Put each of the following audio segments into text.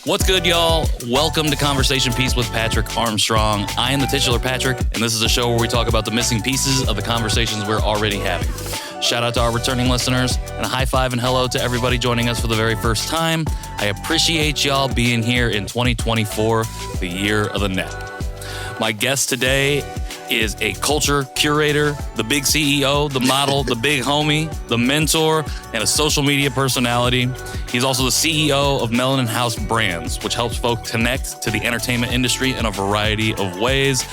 What's good, y'all? Welcome to Conversation Piece with Patrick Armstrong. I am the titular Patrick, and this is a show where we talk about the missing pieces of the conversations we're already having. Shout out to our returning listeners, and a high five and hello to everybody joining us for the very first time. I appreciate y'all being here in 2024, the year of the net. My guest today is a culture curator, the big CEO, the model, the big homie, the mentor, and a social media personality. He's also the CEO of Melanin House Brandz, which helps folks connect to the entertainment industry in a variety of ways.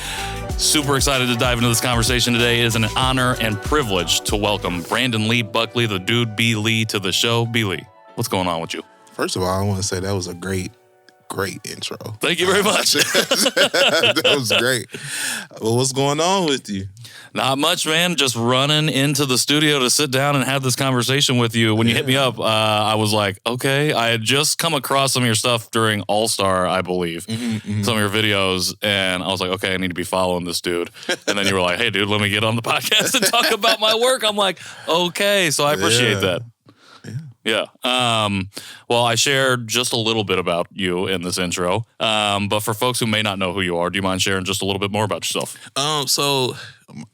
Super excited to dive into this conversation today. It is an honor and privilege to welcome Brandon Lee Buckley, the dude B.Lee, to the show. B.Lee, what's going on with you? First of all, I want to say that was a great intro. Thank you very much. That was great. Well, what's going on with you? Not much, man. Just running into the studio to sit down and have this conversation with you. When you hit me up, I was like, okay. I had just come across some of your stuff during All-Star, I believe, some of your videos, and I was like, okay, I need to be following this dude. And then you were like, hey, dude, let me get on the podcast and talk about my work. I'm like, okay, so I appreciate that. Yeah. Well, I shared just a little bit about you in this intro. But for folks who may not know who you are, do you mind sharing just a little bit more about yourself? So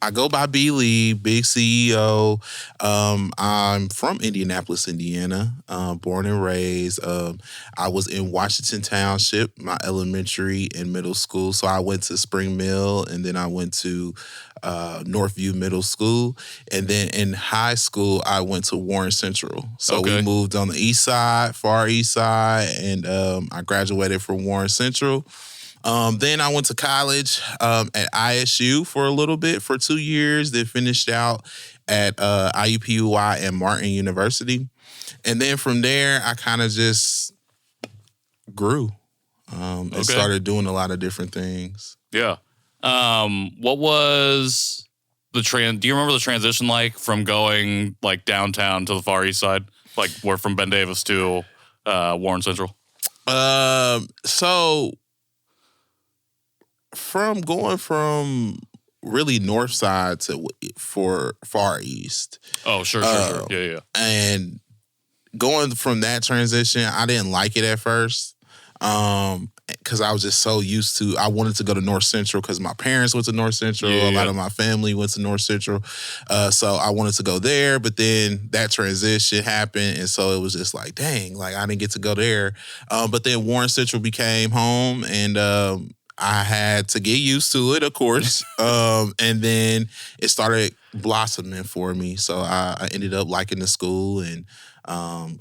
I go by B.Lee, big CEO. I'm from Indianapolis, Indiana, born and raised. I was in Washington Township, my elementary and middle school. So I went to Spring Mill, and then I went to Northview Middle School. And then in high school, I went to Warren Central. So we moved on the east side, far east side, and I graduated from Warren Central. Then I went to college at ISU for a little bit, for 2 years, then finished out at IUPUI and Martin University. And then from there, I kind of just grew and started doing a lot of different things. Yeah. What was the do you remember the transition like from going like downtown to the far east side? Like we're from Ben Davis to Warren Central? So from going from really north side to for far east. Oh, sure. Yeah. And going from that transition, I didn't like it at first. Because I was just so used to, I wanted to go to North Central because my parents went to North Central. A lot of my family went to North Central. So I wanted to go there, but then that transition happened. And so it was just like, dang, like I didn't get to go there. But then Warren Central became home, and I had to get used to it, of course. And then it started blossoming for me. So I ended up liking the school and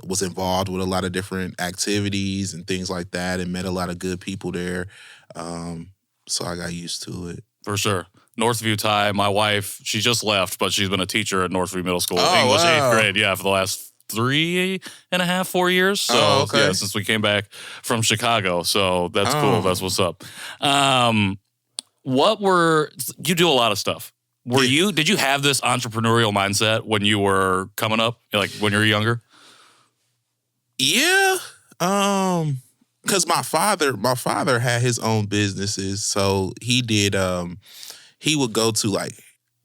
was involved with a lot of different activities and things like that, and met a lot of good people there. So I got used to it. For sure. Northview Ty, my wife, she just left, but she's been a teacher at Northview Middle School, English 8th grade, for the last 3.5, 4 years. So since we came back from Chicago. So that's cool. That's what's up. You do a lot of stuff. Did you have this entrepreneurial mindset when you were coming up, like when you were younger? Yeah. Because my father had his own businesses. So he did, he would go to like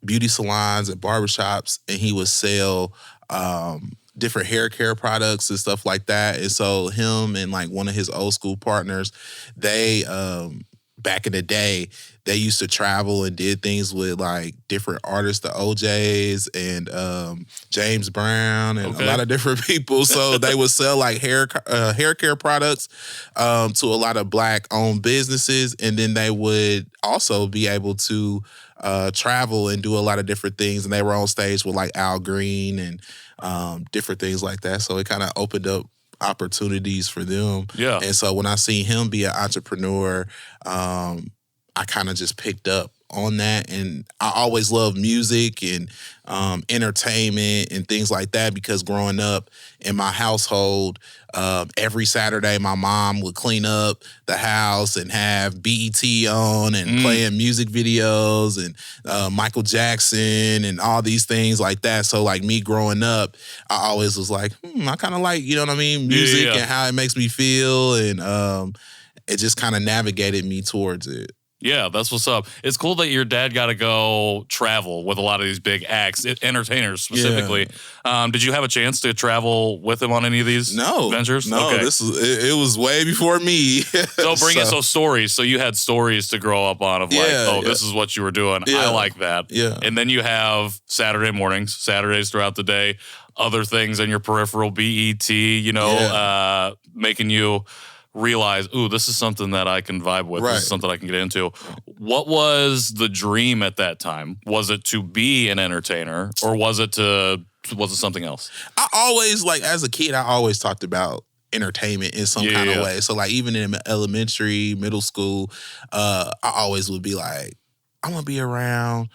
beauty salons and barbershops, and he would sell, different hair care products and stuff like that. And so him and like one of his old school partners, they, back in the day, they used to travel and did things with like different artists, the OJs and James Brown and a lot of different people. So they would sell like hair care products to a lot of Black-owned businesses. And then they would also be able to travel and do a lot of different things. And they were on stage with like Al Green and different things like that. So it kind of opened up opportunities for them. Yeah. And so when I see him be an entrepreneur, I kind of just picked up on that. And I always loved music and entertainment and things like that, because growing up in my household, every Saturday my mom would clean up the house and have BET on and playing music videos and Michael Jackson and all these things like that. So like me growing up, I always was like, I kind of like, you know what I mean, music and how it makes me feel. And it just kind of navigated me towards it. Yeah, that's what's up. It's cool that your dad got to go travel with a lot of these big acts, entertainers specifically. Yeah. Did you have a chance to travel with him on any of these ventures? No, okay. It was way before me. So stories. So you had stories to grow up on of this is what you were doing. Yeah. I like that. Yeah. And then you have Saturday mornings, Saturdays throughout the day, other things in your peripheral, BET, making you realize, ooh, this is something that I can vibe with. Right. This is something I can get into. What was the dream at that time? Was it to be an entertainer, or was it something else? I always, as a kid, I always talked about entertainment in some kind of way. So even in elementary, middle school, I always would be like, I want to be around.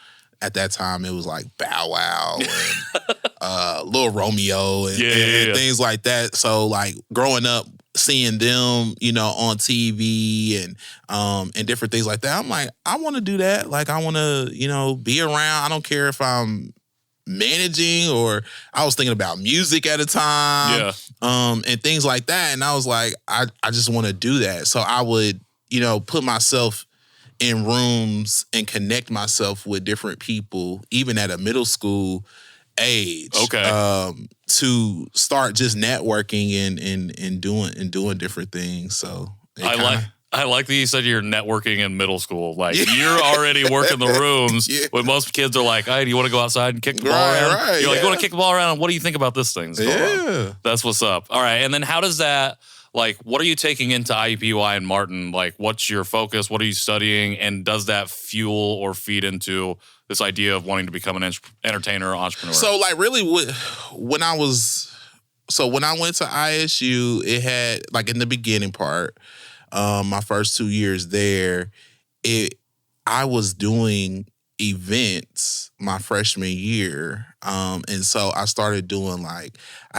At that time, it was like Bow Wow and Lil Romeo and things like that. So growing up, seeing them, on TV and different things like that, I'm like, I want to do that. I want to, be around. I don't care if I'm managing, or I was thinking about music at a time, and things like that. And I was like, I just want to do that. So I would, put myself in rooms and connect myself with different people, even at a middle school age. Okay. To start just networking and doing different things. So I like that you said you're networking in middle school. You're already working the rooms when most kids are like, hey, do you want to go outside and kick the ball around? Right, you're like, you want to kick the ball around? And what do you think about this thing? Yeah. That's what's up. All right. And then how does that, what are you taking into IUPUI and Martin? What's your focus? What are you studying? And does that fuel or feed into this idea of wanting to become an entertainer or entrepreneur? So really when I went to ISU, it had in the beginning part, my first 2 years there, I was doing events my freshman year. And so I started doing I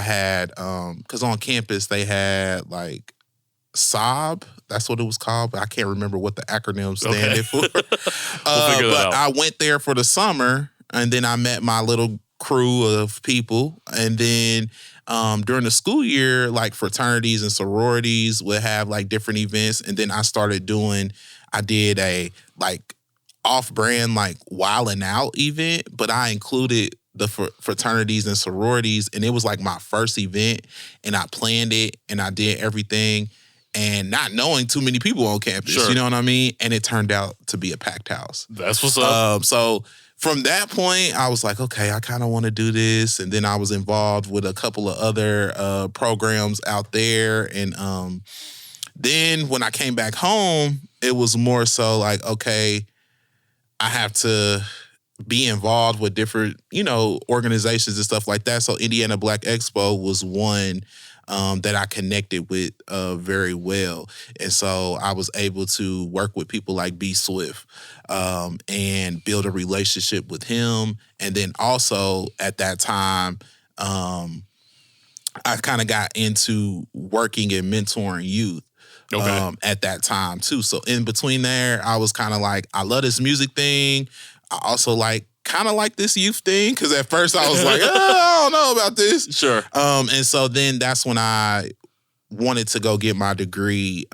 had, cause on campus they had SOB, that's what it was called, but I can't remember what the acronym standed for. But I went there for the summer, and then I met my little crew of people. And then during the school year, fraternities and sororities would have different events. And then I did a off-brand Wildin' Out event, but I included the fraternities and sororities, and it was my first event, and I planned it and I did everything. And not knowing too many people on campus, you know what I mean? And it turned out to be a packed house. That's what's up. So from that point, I was like, okay, I kind of want to do this. And then I was involved with a couple of other programs out there. And then when I came back home, it was more so okay, I have to be involved with different, organizations and stuff like that. So Indiana Black Expo was one that I connected with very well. And so I was able to work with people like B. Swift and build a relationship with him. And then also at that time, I kind of got into working and mentoring youth. At that time too. So in between there, I was kind of I love this music thing. I also kind of like this youth thing, because at first I was I don't know about this. Sure. And so then that's when I wanted to go get my degree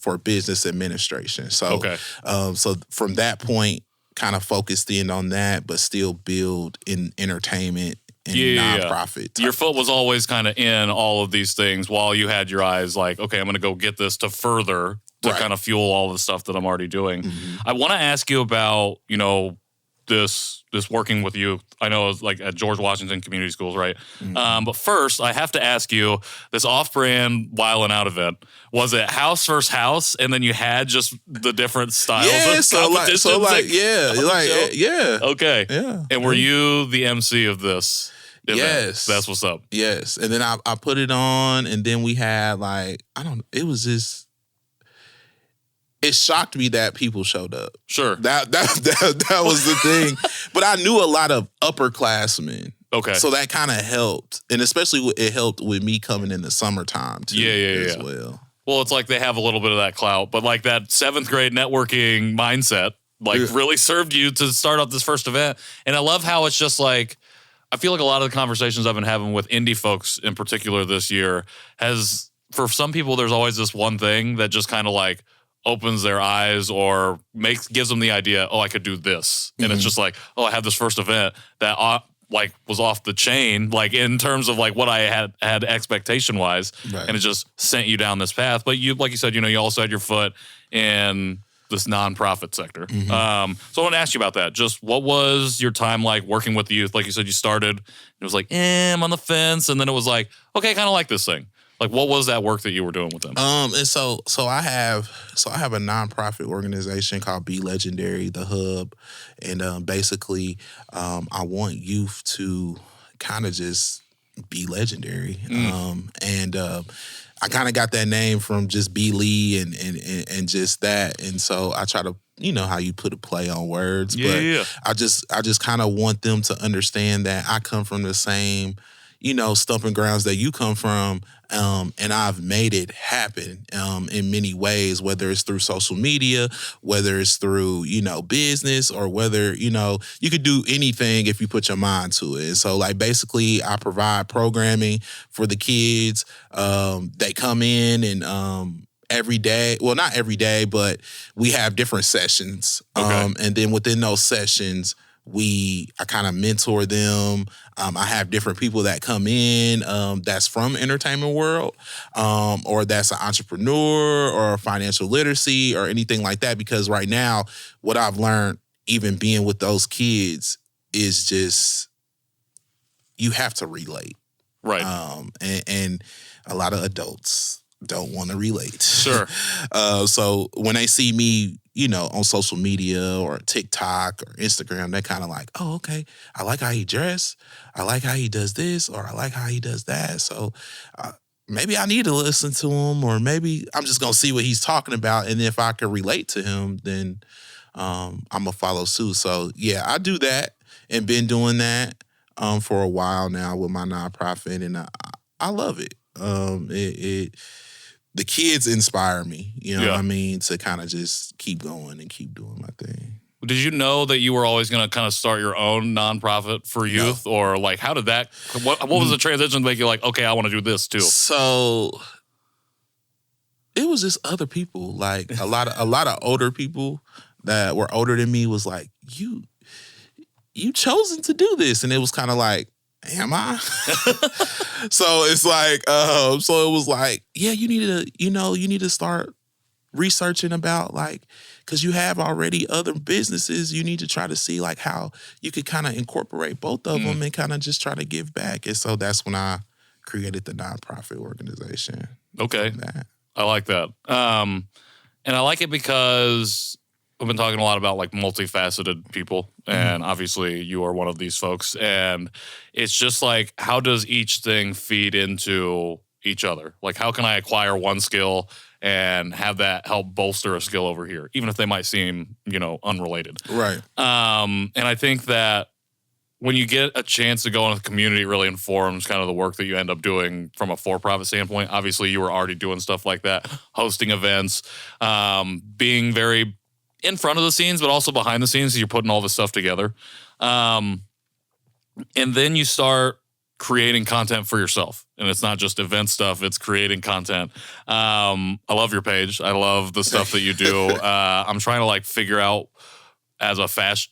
for business administration. So, so from that point, kind of focused in on that, but still build in entertainment and nonprofit. Your foot was always kind of in all of these things while you had your eyes okay, I'm going to go get this to further to kind of fuel all the stuff that I'm already doing. Mm-hmm. I want to ask you about, this working with youth. I know it's at George Washington Community Schools, right? Mm-hmm. But first, I have to ask you, this off-brand Wildin' Out event, was it house versus house, and then you had just the different styles of competitions? Okay. Yeah. And were you the MC of this event? Yes. That's what's up. Yes. And then I put it on, and then we had it was just, it shocked me that people showed up. Sure. That was the thing. But I knew a lot of upperclassmen. Okay. So that kind of helped. And especially it helped with me coming in the summertime too. As well. Well, it's they have a little bit of that clout, but that 7th grade networking mindset really served you to start up this first event. And I love how it's just I feel a lot of the conversations I've been having with indie folks in particular this year has, for some people, there's always this one thing that just kind of opens their eyes or gives them the idea, oh, I could do this. And it's just like, oh, I had this first event that like was off the chain, like in terms of like what I had expectation wise. Right. And it just sent you down this path. But you, like you said, you also had your foot in this nonprofit sector. So I want to ask you about that. Just what was your time like working with the youth? Like you said, you started, it was like, I'm on the fence. And then it was like, okay, I kind of like this thing. Like, what was that work that you were doing with them? And so I have a nonprofit organization called Be Legendary, the Hub, and basically, I want youth to kind of just be legendary, and I kind of got that name from just B.Lee and just that, and so I try to. You know how you put a play on words, but I just kind of want them to understand that I come from the same, stumping grounds that you come from, and I've made it happen in many ways, whether it's through social media, whether it's through, business, or whether, you could do anything if you put your mind to it. So, like, basically, I provide programming for the kids. They come in and every day, well, not every day, but we have different sessions. Okay. And then within those sessions, I kind of mentor them. I have different people that come in that's from entertainment world, or that's an entrepreneur or financial literacy or anything like that. Because right now, what I've learned, even being with those kids, is just you have to relate. Right. And a lot of adults don't want to relate. Sure. So when they see me, on social media or TikTok or Instagram, they're kind of like, oh, okay, I like how he dressed. I like how he does this, or I like how he does that. So maybe I need to listen to him, or maybe I'm just going to see what he's talking about. And if I can relate to him, then I'm going to follow suit. So yeah, I do that and been doing that for a while now with my nonprofit, and I love it. The kids inspire me, what I mean, to kind of just keep going and keep doing my thing. Did you know that you were always going to kind of start your own nonprofit for youth? No. Or like, how did that, what was the transition to make you like, okay, I want to do this too? So it was just other people, like a lot of older people that were older than me was like, you chosen to do this. And it was kind of like, am I? So it's like, so it was like, yeah, you need to start researching about, like, because you have already other businesses. You need to try to see like how you could kind of incorporate both of them and kind of just try to give back. And so that's when I created the nonprofit organization. Okay. I like that. And I like it because I've been talking a lot about like multifaceted people, and obviously you are one of these folks. And it's just like, how does each thing feed into each other? Like, how can I acquire one skill and have that help bolster a skill over here, even if they might seem, unrelated? Right. And I think that when you get a chance to go into the community, it really informs kind of the work that you end up doing from a for-profit standpoint. Obviously, you were already doing stuff like that, hosting events, being very in front of the scenes, but also behind the scenes. So you're putting all this stuff together. And then you start creating content for yourself. And it's not just event stuff, it's creating content. I love your page. I love the stuff that you do. I'm trying to like figure out, as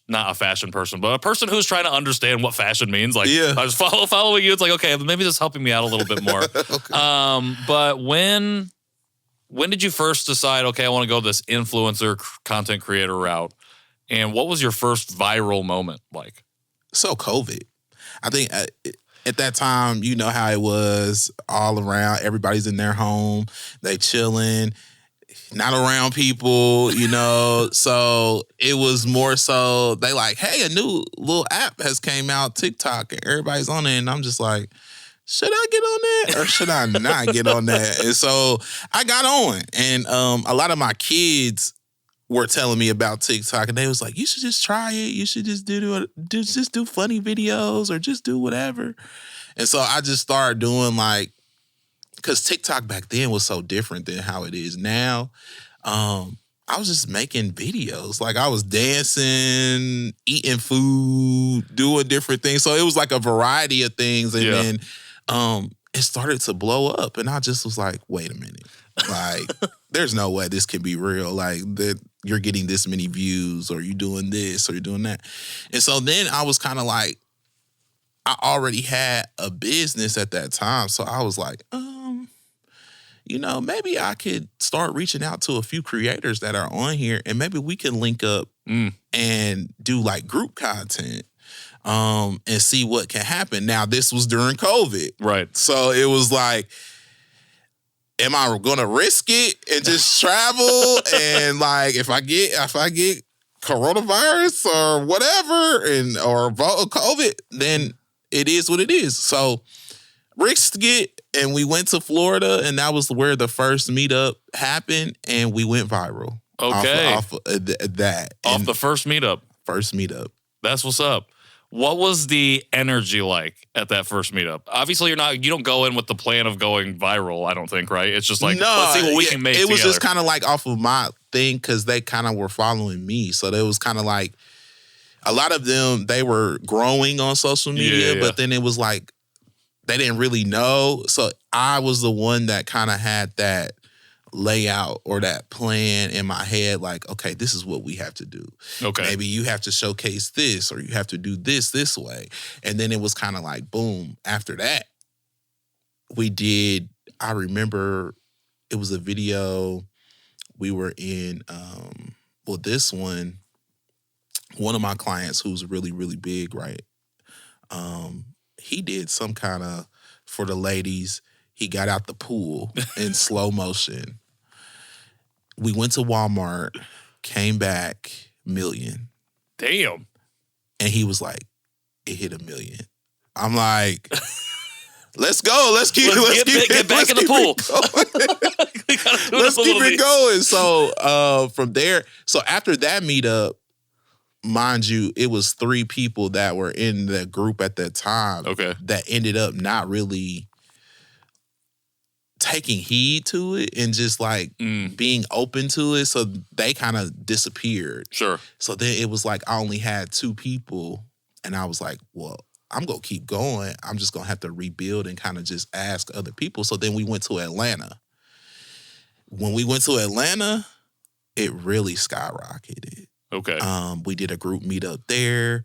not a fashion person, but a person who's trying to understand what fashion means. Like, I was following you. It's like, okay, maybe this is helping me out a little bit more. Okay. But when did you first decide, okay, I want to go this influencer content creator route? And what was your first viral moment like? So COVID. I think at that time, you know how it was all around. Everybody's in their home. They chilling, not around people, So it was more so they like, hey, a new little app has came out, TikTok, and everybody's on it. And I'm just like, should I get on that or should I not get on that? And so I got on, and a lot of my kids were telling me about TikTok, and they was like, you should just try it. You should just do funny videos or just do whatever. And so I just started doing like, because TikTok back then was so different than how it is now. I was just making videos. Like I was dancing, eating food, doing different things. So it was like a variety of things. And then it started to blow up. And I just was like, wait a minute. Like, there's no way this can be real. Like, that you're getting this many views, or you're doing this, or you're doing that. And so then I was kind of like, I already had a business at that time. So I was like, maybe I could start reaching out to a few creators that are on here, and maybe we can link up and do like group content and see what can happen. Now, this was during COVID. Right. So it was like, am I gonna risk it and just travel? And like, if I get coronavirus or whatever, or COVID, then it is what it is. So risked it, and we went to Florida, and that was where the first meetup happened, and we went viral. Okay. Off that. Off the first meetup. First meetup. That's what's up. What was the energy like at that first meetup? Obviously, you don't go in with the plan of going viral, I don't think, right? It's just like, let's see what we can make It was together. just kind of like off of my thing, because they kind of were following me. So it was kind of like, a lot of them, they were growing on social media, but then it was like, they didn't really know. So I was the one that kind of had that layout or that plan in my head, like, okay, this is what we have to do. Okay. Maybe you have to showcase this, or you have to do this way. And then it was kind of like, boom. After that, I remember it was a video we were in, this one of my clients who's really, really big, right? He did some kind of, for the ladies, he got out the pool in slow motion. We went to Walmart, came back, million. Damn. And he was like, it hit 1 million. I'm like, let's go. Let's get back in the pool. Let's keep it going. So from there, so after that meetup, mind you, it was 3 people that were in the group at that time that ended up not really taking heed to it and just like being open to it. So they kind of disappeared. Sure. So then it was like, I only had 2 people, and I was like, well, I'm going to keep going. I'm just going to have to rebuild and kind of just ask other people. So then we went to Atlanta. When we went to Atlanta, it really skyrocketed. Okay. We did a group meetup there.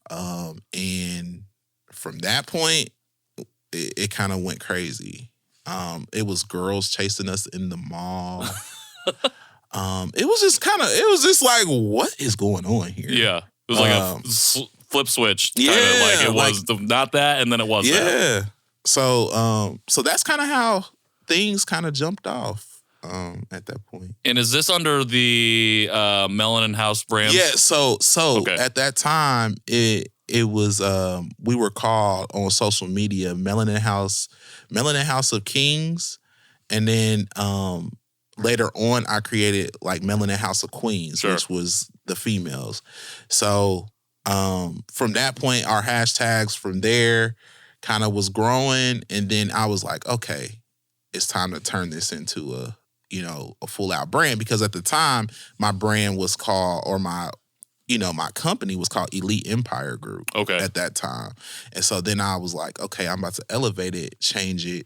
And from that point, it kind of went crazy. It was girls chasing us in the mall. It was just like, what is going on here? Yeah. It was like a flip switch. Kinda, like it was not that, and then it was that. Yeah. So that's kind of how things kind of jumped off at that point. And is this under the Melanin House Brandz? Yeah. So at that time, it was we were called on social media Melanin House of Kings, and then later on I created like Melanin House of Queens, which was the females. So from that point, our hashtags from there kind of was growing, and then I was like, okay, it's time to turn this into a full out brand, because at the time my brand was called, or my company was called Elite Empire Group at that time. And so then I was like, okay, I'm about to elevate it, change it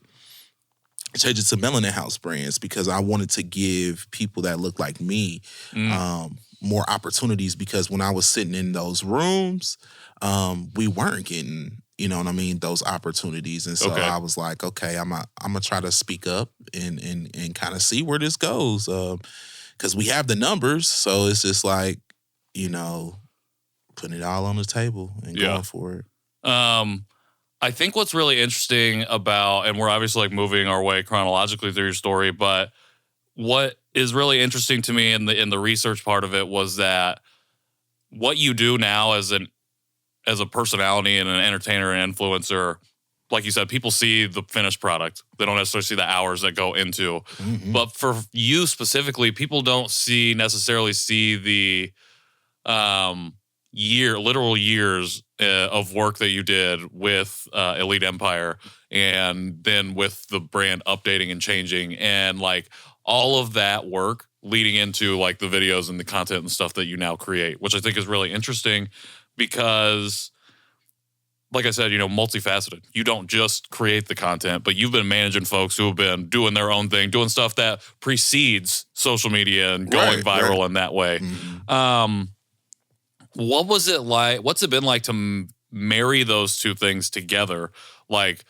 to Melanin House Brandz, because I wanted to give people that look like me more opportunities, because when I was sitting in those rooms, we weren't getting, those opportunities. And so I was like, okay, I'm gonna try to speak up and kind of see where this goes. Because we have the numbers, so it's just like, putting it all on the table and going for it. I think what's really interesting about, and we're obviously like moving our way chronologically through your story, but what is really interesting to me in the research part of it was that what you do now as a personality and an entertainer and influencer, like you said, people see the finished product. They don't necessarily see the hours that go into. Mm-hmm. But for you specifically, people don't necessarily see the literal years of work that you did with Elite Empire, and then with the brand updating and changing, and like all of that work leading into like the videos and the content and stuff that you now create, which I think is really interesting, because like I said, multifaceted. You don't just create the content, but you've been managing folks who have been doing their own thing, doing stuff that precedes social media and going viral in that way. Mm-hmm. What was it like? What's it been like to marry those two things together? Like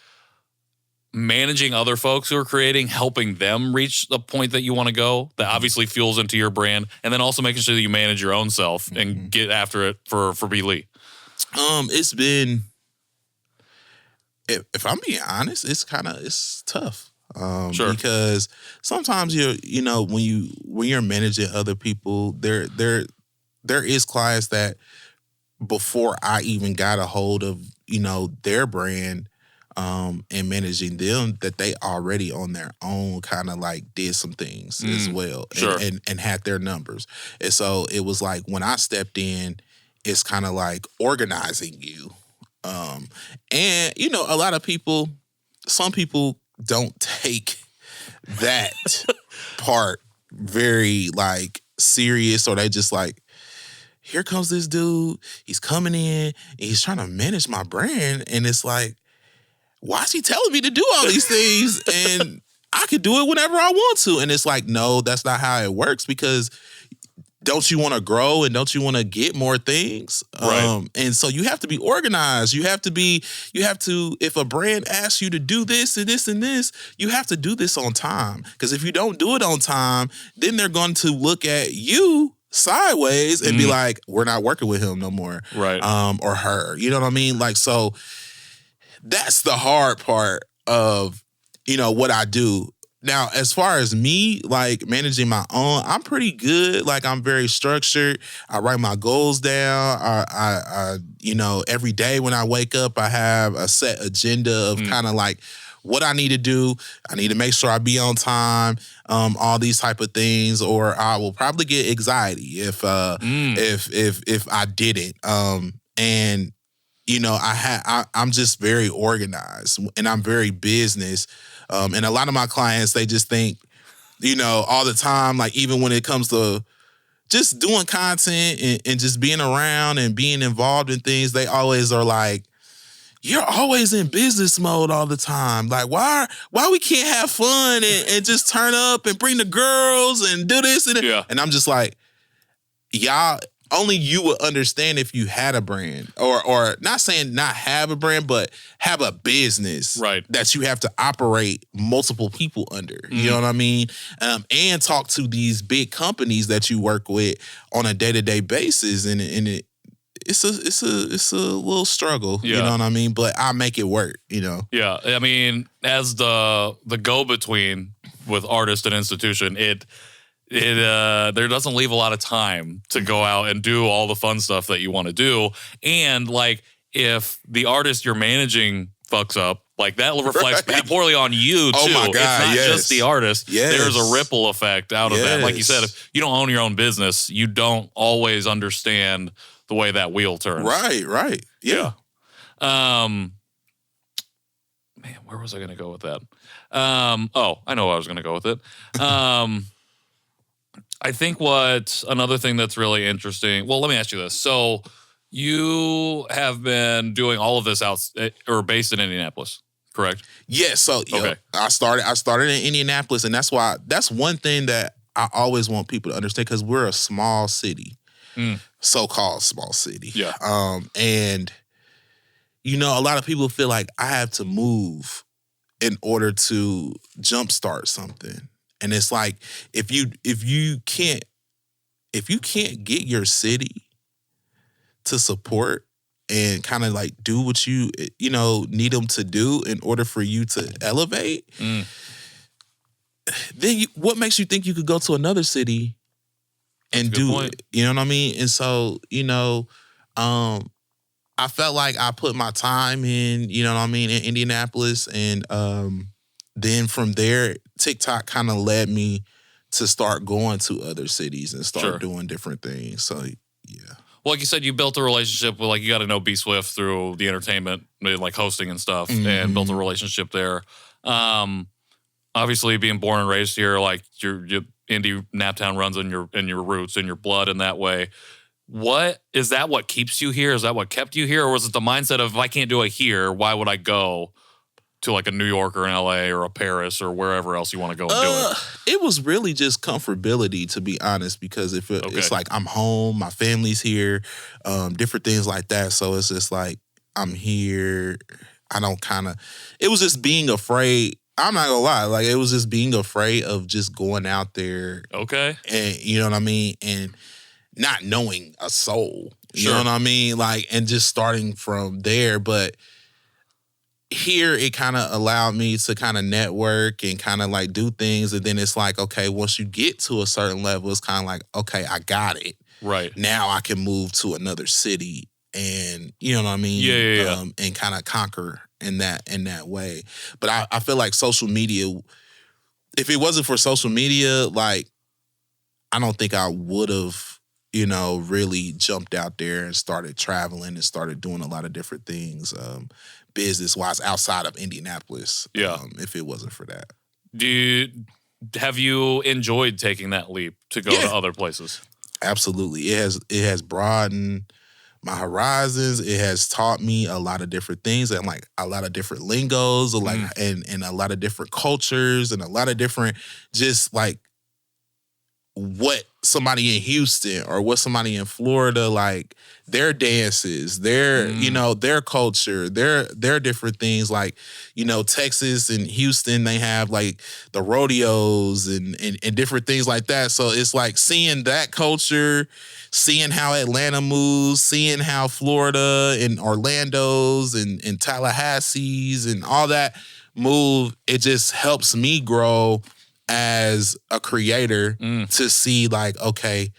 managing other folks who are creating, helping them reach the point that you want to go, that obviously fuels into your brand, and then also making sure that you manage your own self and get after it for B.Lee. It's been, if I'm being honest, it's tough. Sure. Because sometimes when you're managing other people, there is clients that before I even got a hold of their brand and managing them, that they already on their own kind of like did some things as well, sure. and had their numbers. And so it was like when I stepped in, it's kind of like organizing you. And a lot of people, some people don't take that part very like serious, or they just like, here comes this dude, he's coming in and he's trying to manage my brand, and it's like, why is he telling me to do all these things and I could do it whenever I want to? And it's like, no, that's not how it works, because don't you want to grow and don't you want to get more things? Right. And so you have to be organized. You have to, if a brand asks you to do this and this and this, you have to do this on time. Because if you don't do it on time, then they're going to look at you sideways and be like, we're not working with him no more. Right. Or her. You know what I mean? Like, so that's the hard part of, what I do. Now, as far as me, like managing my own, I'm pretty good. Like I'm very structured. I write my goals down. I every day when I wake up, I have a set agenda of kind of like what I need to do. I need to make sure I be on time. All these type of things, or I will probably get anxiety if I didn't. And I'm just very organized, and I'm very business. And a lot of my clients, they just think, all the time, like even when it comes to just doing content and just being around and being involved in things, they always are like, you're always in business mode all the time. Like, why we can't have fun and just turn up and bring the girls and do this and that? Yeah. And I'm just like, y'all, only you would understand if you had a brand, or not saying not have a brand, but have a business that you have to operate multiple people under. You know what I mean? And talk to these big companies that you work with on a day-to-day basis, and it's a little struggle. Yeah. You know what I mean? But I make it work. Yeah, I mean, as the go-between with artist and institution, it there doesn't leave a lot of time to go out and do all the fun stuff that you want to do. And like, if the artist you're managing fucks up, like that reflects poorly on you too. Oh my God, it's not just the artist. Yes. There's a ripple effect out of that. Like you said, if you don't own your own business, you don't always understand the way that wheel turns. Right. Yeah. Man, where was I going to go with that? I know where I was going to go with it. I think another thing that's really interesting. Well, let me ask you this. So you have been doing all of this based in Indianapolis, correct? Yeah. So okay. I started in Indianapolis, and that's one thing that I always want people to understand, because we're a small city, so-called small city. Yeah. And a lot of people feel like I have to move in order to jumpstart something. And it's like, if you can't get your city to support and kind of like do what you need them to do in order for you to elevate, then what makes you think you could go to another city and do it? You know what I mean? And so I felt like I put my time in, in Indianapolis, and then from there, TikTok kind of led me to start going to other cities and start doing different things. So, yeah. Well, like you said, you built a relationship with, like, you got to know B Swift through the entertainment, like hosting and stuff, and built a relationship there. Obviously, being born and raised here, like your indie Naptown runs in your roots and your blood in that way. Is that what keeps you here? Is that what kept you here? Or was it the mindset of, if I can't do it here, why would I go to like a New York or an LA or a Paris or wherever else you want to go and do it? It was really just comfortability, to be honest, because it's like I'm home, my family's here, different things like that. So it's just like I'm here. It was just being afraid. I'm not gonna lie, like it was just being afraid of just going out there. Okay. And you know what I mean? And not knowing a soul. You Sure. know what I mean? Like, and just starting from there. But here it kind of allowed me to kind of network and kind of like do things. And then it's like, okay, once you get to a certain level, it's kind of like, okay, I got it. Right. Now I can move to another city and, you know what I mean? Yeah. And kind of conquer in that way. But I feel like social media, if it wasn't for social media, like, I don't think I would have, really jumped out there and started traveling and started doing a lot of different things, business-wise, outside of Indianapolis. Yeah. If it wasn't for that. Have you enjoyed taking that leap to go to other places? Absolutely. It has broadened my horizons. It has taught me a lot of different things and like a lot of different lingos, like and a lot of different cultures and a lot of different just like what somebody in Houston or what somebody in Florida, like their dances, their, their culture, their different things. Like, Texas and Houston, they have like the rodeos and different things like that. So it's like seeing that culture, seeing how Atlanta moves, seeing how Florida and Orlando's and Tallahassee's and all that move, it just helps me grow as a creator to see like, okay,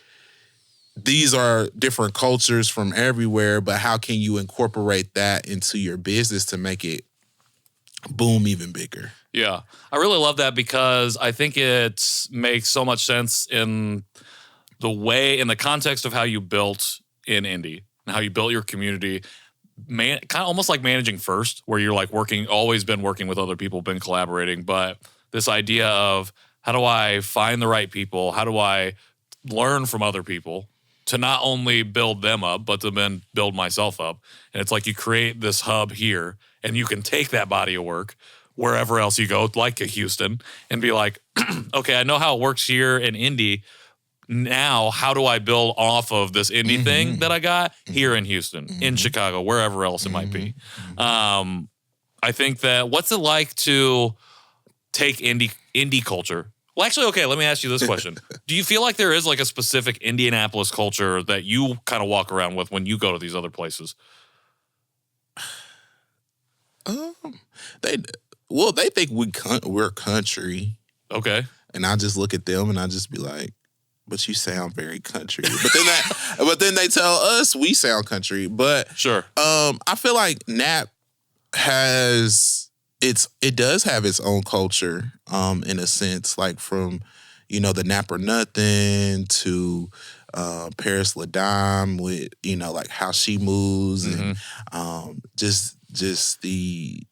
these are different cultures from everywhere, but how can you incorporate that into your business to make it boom even bigger? Yeah. I really love that because I think it makes so much sense in the context of how you built in Indy and how you built your community. Kind of almost like managing first, where you're like always been working with other people, been collaborating, but this idea of how do I find the right people? How do I learn from other people to not only build them up, but to then build myself up? And it's like you create this hub here and you can take that body of work wherever else you go, like to Houston, and be like, okay, I know how it works here in Indy. Now, how do I build off of this Indy thing that I got here in Houston, in Chicago, wherever else it might be? I think that what's it like to take indie culture? Well, actually, okay, let me ask you this question. Do you feel like there is like a specific Indianapolis culture that you kind of walk around with when you go to these other places? They think we're country. Okay. And I just look at them and I just be like, but you sound very country. But then they tell us we sound country. But sure. I feel like Nap it does have its own culture, in a sense, like from, the Nap or Nothing to Paris Ladame with, like how she moves and just the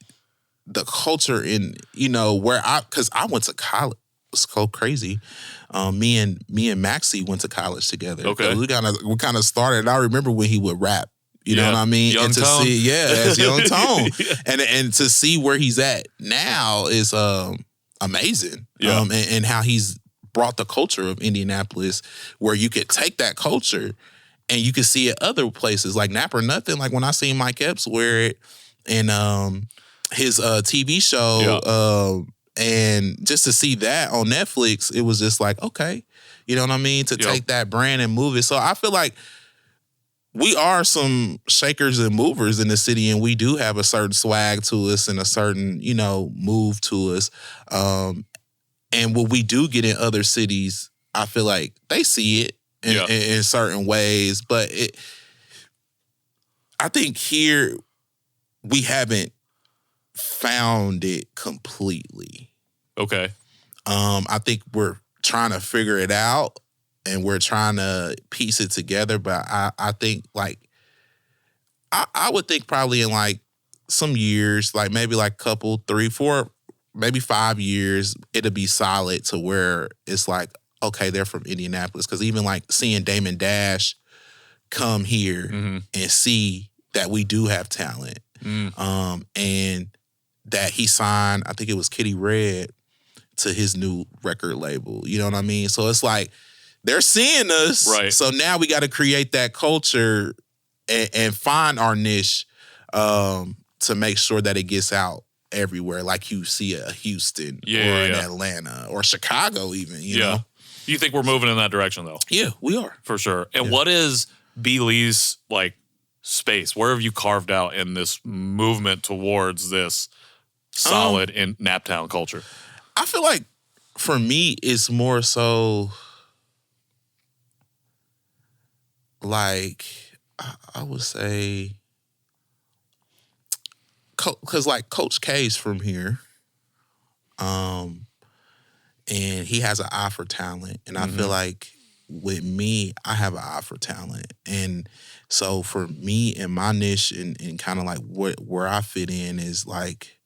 culture in, because I went to college. It's so crazy. Me and Maxie went to college together. Okay. We kind of started. And I remember when he would rap. You know what I mean? Young and to Tone. see, as Young Tone. And to see where he's at now is amazing. Yeah. And how he's brought the culture of Indianapolis where you could take that culture and you could see it other places like Nap or Nothing. Like when I seen Mike Epps wear it in his TV show, and just to see that on Netflix, it was just like, okay, you know what I mean? To take that brand and move it. So I feel like we are some shakers and movers in the city, and we do have a certain swag to us and a certain, move to us. And when we do get in other cities, I feel like they see it in certain ways. But I think here we haven't found it completely. Okay. I think we're trying to figure it out. And we're trying to piece it together, but I think like I would think probably in like some years, like maybe like a couple, 3, 4, maybe 5 years, it'll be solid to where it's like, okay, they're from Indianapolis. Because even like seeing Damon Dash come here Mm-hmm. and see that we do have talent. And that he signed, I think it was Kitty Red, to his new record label. You know what I mean? So it's like they're seeing us. Right. So now we got to create that culture and find our niche to make sure that it gets out everywhere, like you see a Houston or in Atlanta or Chicago even, you know? You think we're moving in that direction, though? Yeah, we are. For sure. And what is B.Lee's, like, space? Where have you carved out in this movement towards this solid in Naptown culture? I feel like for me, it's more so like, I would say, because like Coach K's from here, and he has an eye for talent. And I feel like with me, I have an eye for talent. And so for me and my niche and kind of like where I fit in is like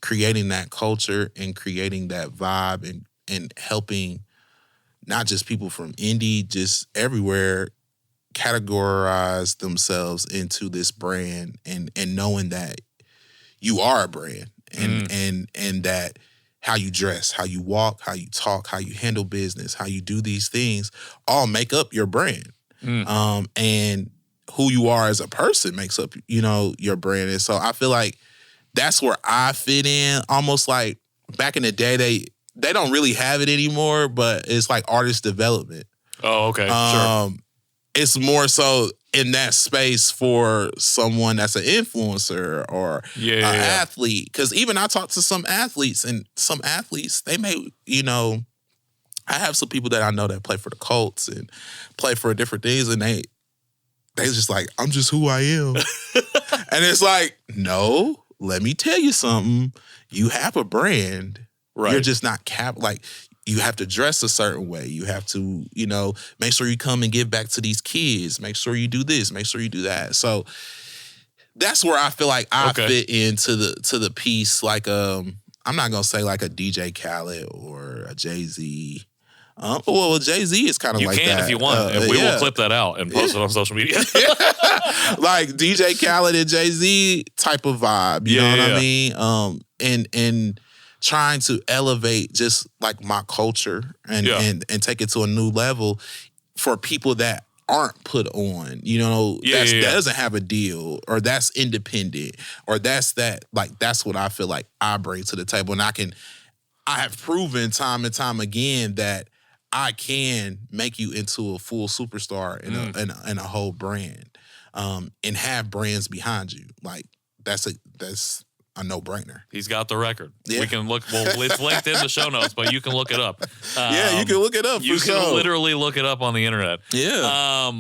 creating that culture and creating that vibe and helping not just people from Indy, just everywhere categorize themselves into this brand and knowing that you are a brand and that how you dress, how you walk, how you talk, how you handle business, how you do these things all make up your brand. And who you are as a person makes up, you know, your brand. And so I feel like that's where I fit in. Almost like back in the day, they don't really have it anymore, but it's like artist development. Oh, okay. Sure. It's more so in that space for someone that's an influencer or an athlete. Because even I talk to some athletes, and some athletes, they may, you know, I have some people that I know that play for the Colts and play for different things, and they just like, I'm just who I am. And it's like, no, let me tell you something. You have a brand. Right. You're just not like, you have to dress a certain way. You have to, you know, make sure you come and give back to these kids. Make sure you do this. Make sure you do that. So that's where I feel like I fit into the piece. Like, I'm not gonna say like a DJ Khaled or a Jay-Z. Well, Jay-Z is kind of like that. You can if you want, and we will clip that out and post it on social media. Like DJ Khaled and Jay-Z type of vibe. You know what I mean? And trying to elevate just like my culture and take it to a new level for people that aren't put on, you know, that doesn't have a deal or that's independent or that's what I feel like I bring to the table. And I have proven time and time again that I can make you into a full superstar in a whole brand, and have brands behind you. Like that's a no-brainer. He's got the record. Yeah. We can look. Well, it's linked in the show notes, but you can look it up. You can look it up. You can literally look it up on the internet. Yeah.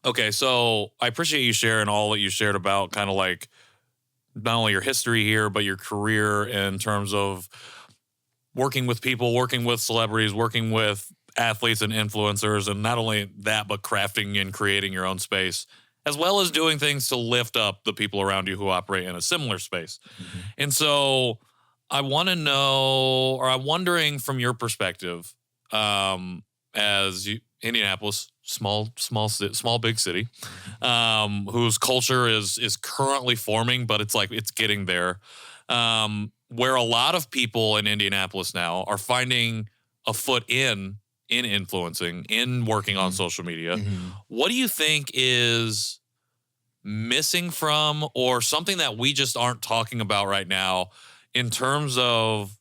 Okay, so I appreciate you sharing all that you shared about kind of like not only your history here, but your career in terms of working with people, working with celebrities, working with athletes and influencers, and not only that, but crafting and creating your own space, as well as doing things to lift up the people around you who operate in a similar space. Mm-hmm. And so I want to know, or I'm wondering from your perspective, as Indianapolis, small big city, whose culture is currently forming, but it's getting there. Where a lot of people in Indianapolis now are finding a foot in influencing, in working on social media. Mm-hmm. What do you think is missing from, or something that we just aren't talking about right now in terms of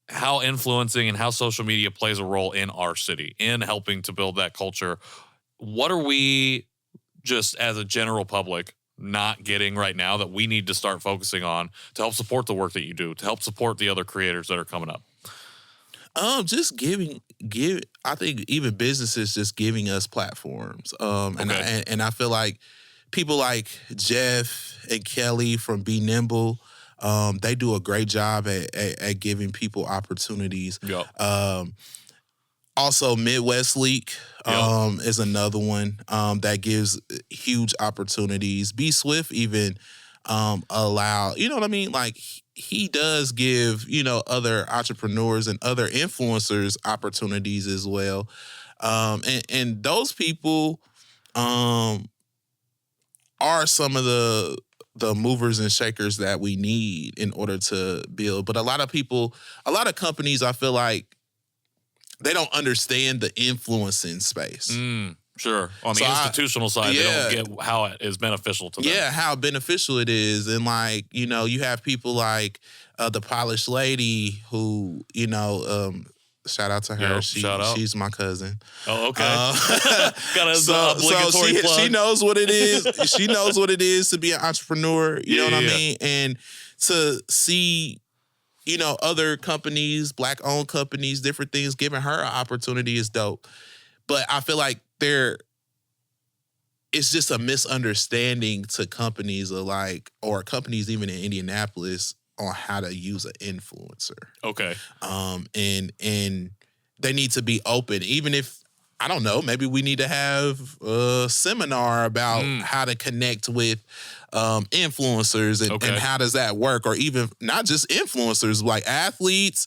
how influencing and how social media plays a role in our city, in helping to build that culture? What are we, just as a general public, not getting right now that we need to start focusing on to help support the work that you do, to help support the other creators that are coming up? Just I think even businesses just giving us platforms. And I feel like people like Jeff and Kelly from Be Nimble, they do a great job at giving people opportunities. Yep. Also, Midwest League is another one that gives huge opportunities. Be Swift even allow, you know what I mean? Like, he does give, you know, other entrepreneurs and other influencers opportunities as well. And those people are some of the movers and shakers that we need in order to build. But a lot of companies, I feel like they don't understand the influencing space. Sure. On the institutional side, they don't get how it is beneficial to them. Yeah, how beneficial it is. And like, you have people like the Polished Lady who, shout out to her. She's my cousin. Oh, okay. Got an obligatory plug. She knows what it is. She knows what it is to be an entrepreneur. You know what I mean? And to see, other companies, Black-owned companies, different things, giving her an opportunity is dope. But I feel like it's just a misunderstanding to companies or companies even in Indianapolis on how to use an influencer. Okay. And they need to be open. Even if, I don't know, maybe we need to have a seminar about how to connect with influencers and how does that work? Or even not just influencers, like athletes,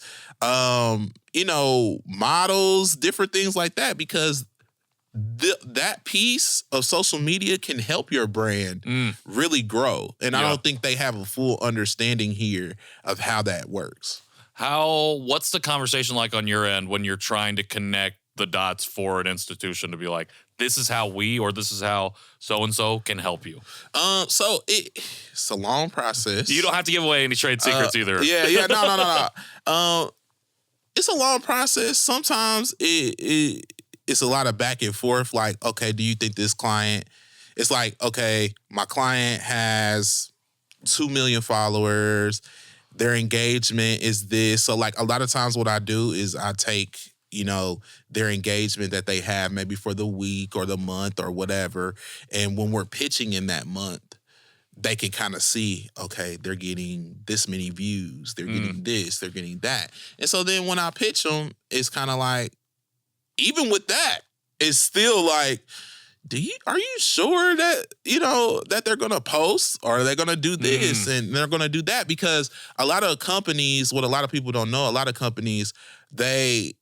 models, different things like that, because that piece of social media can help your brand really grow. And I don't think they have a full understanding here of how that works. What's the conversation like on your end when you're trying to connect the dots for an institution to be like, this is how this is how so-and-so can help you? So it's a long process. You don't have to give away any trade secrets either. Yeah, no. It's a long process. Sometimes it's a lot of back and forth. Like, okay, do you think this client? It's like, okay, my client has 2 million followers. Their engagement is this. So, like, a lot of times what I do is I take, their engagement that they have maybe for the week or the month or whatever. And when we're pitching in that month, they can kind of see, okay, they're getting this many views. They're getting this. They're getting that. And so then when I pitch them, it's kind of like, even with that, it's still like, are you sure that, that they're going to post, or are they going to do this and they're going to do that? Because a lot of companies, what a lot of people don't know, a lot of companies, they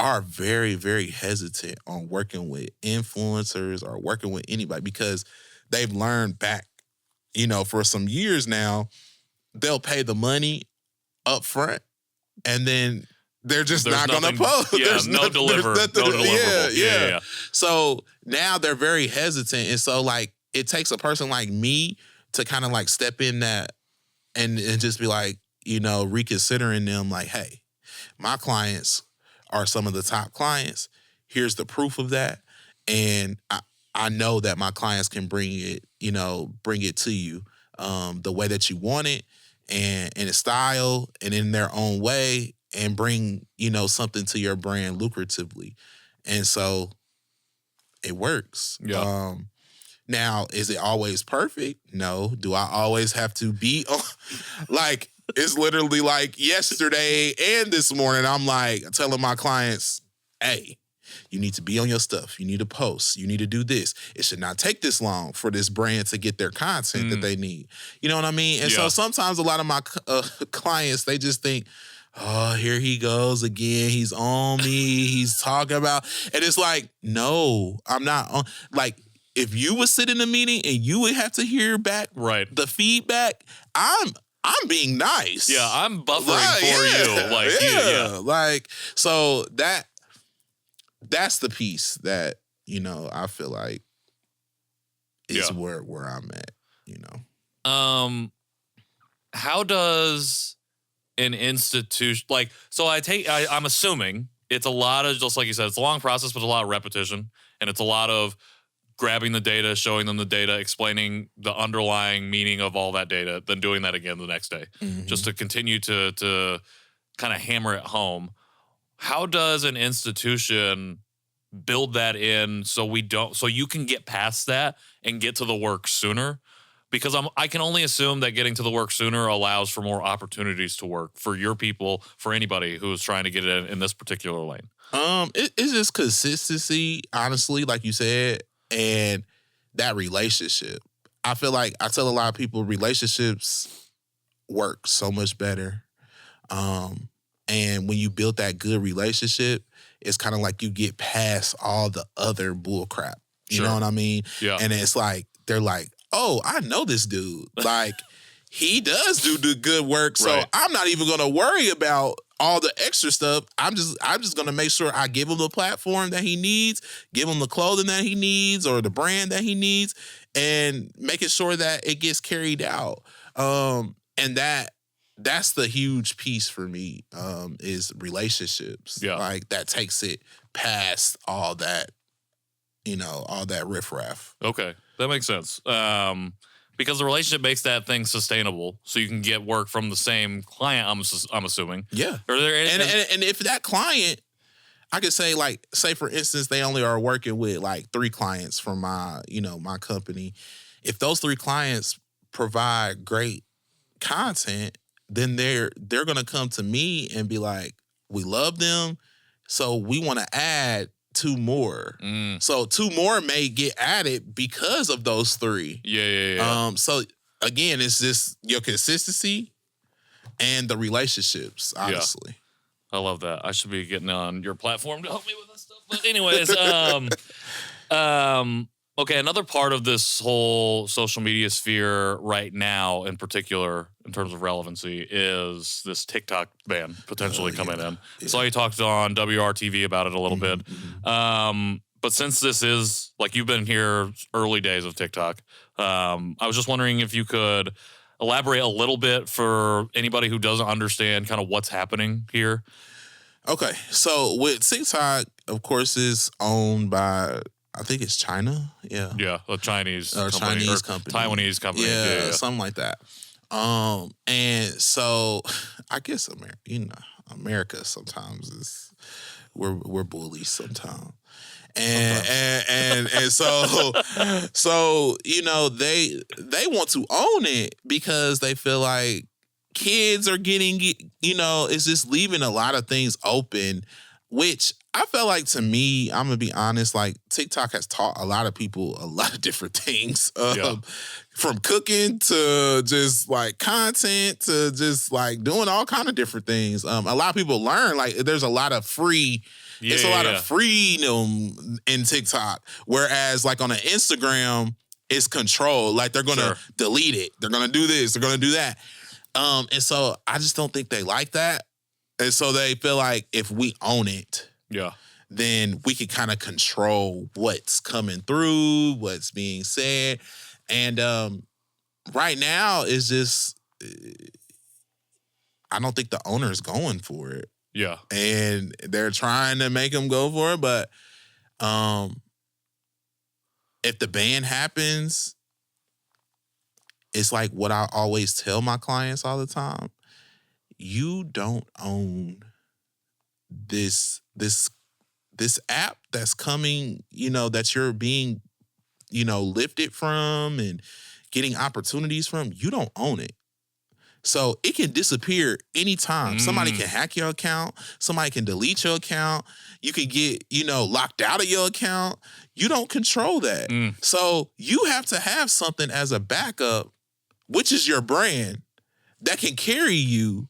are very, very hesitant on working with influencers or working with anybody, because they've learned back, for some years now, they'll pay the money up front and then there's not going to post. Yeah, there's no deliverable. Yeah. So now they're very hesitant. And so, like, it takes a person like me to kind of, like, step in that and just be like, reconsidering them, like, hey, my clients are some of the top clients. Here's the proof of that. And I know that my clients can bring it to you the way that you want it, and in a style and in their own way, and bring, something to your brand lucratively. And so it works. Yeah. Now, is it always perfect? No. Do I always have to be on? Like, it's literally like yesterday and this morning, I'm like telling my clients, hey, you need to be on your stuff. You need to post. You need to do this. It should not take this long for this brand to get their content that they need. You know what I mean? And so sometimes a lot of my clients, they just think, oh, here he goes again. He's on me. He's talking about, and it's like, no, I'm not on. Like, if you would sit in a meeting and you would have to hear back the feedback, I'm being nice. Yeah, I'm buffering for you. Like, like, so that's the piece that, I feel like is where I'm at, How does an institution, like, so I'm assuming it's a lot of, just like you said, it's a long process, but a lot of repetition, and it's a lot of grabbing the data, showing them the data, explaining the underlying meaning of all that data, then doing that again the next day, just to continue to kind of hammer it home. How does an institution build that in so you can get past that and get to the work sooner? Because I can only assume that getting to the work sooner allows for more opportunities to work for your people, for anybody who is trying to get in this particular lane. It's just consistency, honestly, like you said, and that relationship. I feel like I tell a lot of people relationships work so much better. And when you build that good relationship, it's kind of like you get past all the other bull crap. You know what I mean? Yeah. And it's like, they're like, oh, I know this dude. Like, he does do the good work. So I'm not even going to worry about all the extra stuff. I'm just going to make sure I give him the platform that he needs, give him the clothing that he needs or the brand that he needs, and making sure that it gets carried out. And that's the huge piece for me, is relationships. Yeah. Like, that takes it past all that, all that riffraff. Okay. That makes sense. Because the relationship makes that thing sustainable, so you can get work from the same client. I'm assuming. Yeah. And if that client, I could say, like, say for instance, they only are working with like 3 clients from my my company. If those 3 clients provide great content, then they're gonna come to me and be like, we love them, so we want to add 2 more. So 2 more may get added because of those 3. Yeah. So again, it's just your consistency and the relationships, honestly. Yeah. I love that. I should be getting on your platform to help me with this stuff. But anyways, okay, another part of this whole social media sphere right now, in particular, in terms of relevancy, is this TikTok ban potentially coming in. Yeah. Saw you talked on WRTV about it a little bit. But since this is, like, you've been here early days of TikTok, I was just wondering if you could elaborate a little bit for anybody who doesn't understand kind of what's happening here. Okay, so with TikTok, of course, is owned by, I think it's China. Yeah. Yeah, a Chinese company. Taiwanese company. Yeah, something like that. And so I guess America sometimes is, we're bullies sometimes. And so they want to own it because they feel like kids are getting, it's just leaving a lot of things open, which I felt like, to me, I'm going to be honest, like, TikTok has taught a lot of people a lot of different things, from cooking to just like content to just like doing all kind of different things. A lot of people learn, like, there's a lot of free, it's a lot of freedom in TikTok. Whereas like on an Instagram, it's controlled. Like, they're going to delete it. They're going to do this. They're going to do that. And so I just don't think they like that. And so they feel like if we own it, then we can kind of control what's coming through, what's being said. And right now it's just, I don't think the owner's going for it. Yeah. And they're trying to make them go for it. But if the ban happens, it's like what I always tell my clients all the time. You don't own this app that's coming, that you're being, lifted from and getting opportunities from. You don't own it. So it can disappear anytime. Somebody can hack your account. Somebody can delete your account. You can get, locked out of your account. You don't control that. So you have to have something as a backup, which is your brand, that can carry you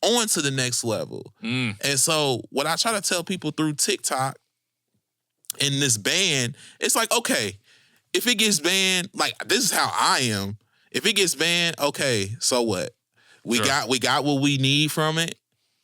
on to the next level. And so what I try to tell people through TikTok in this ban, it's like, okay, if it gets banned, like, this is how I am. If it gets banned, okay, so what? We got what we need from it.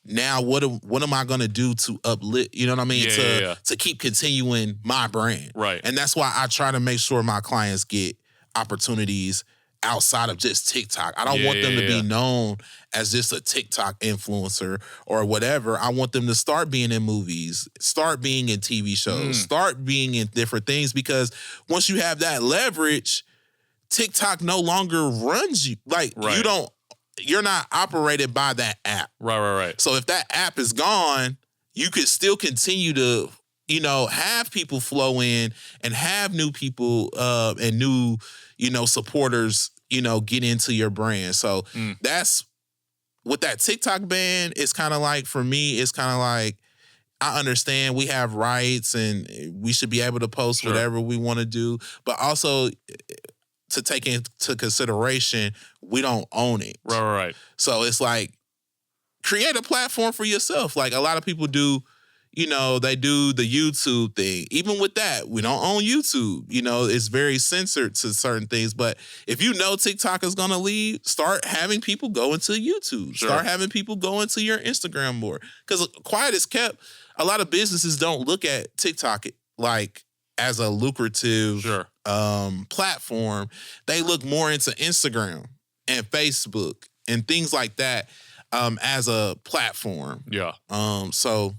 Now what am I gonna do to uplift, you know what I mean? To keep continuing my brand. Right. And that's why I try to make sure my clients get opportunities outside of just TikTok. I don't want them to be known as just a TikTok influencer or whatever. I want them to start being in movies, start being in TV shows, start being in different things, because once you have that leverage, TikTok no longer runs you. Like, you're not operated by that app. Right. So if that app is gone, you could still continue to, have people flow in and have new people and new, supporters, get into your brand. So that's, with that TikTok ban, it's kind of like, for me, it's kind of like, I understand we have rights and we should be able to post whatever we want to do, but also to take into consideration, we don't own it. Right. So it's like, create a platform for yourself. Like, a lot of people do, they do the YouTube thing. Even with that, we don't own YouTube. It's very censored to certain things. But if TikTok is going to leave, start having people go into YouTube. Sure. Start having people go into your Instagram more. Because quiet is kept, a lot of businesses don't look at TikTok like as a lucrative platform. They look more into Instagram and Facebook and things like that as a platform. Yeah. So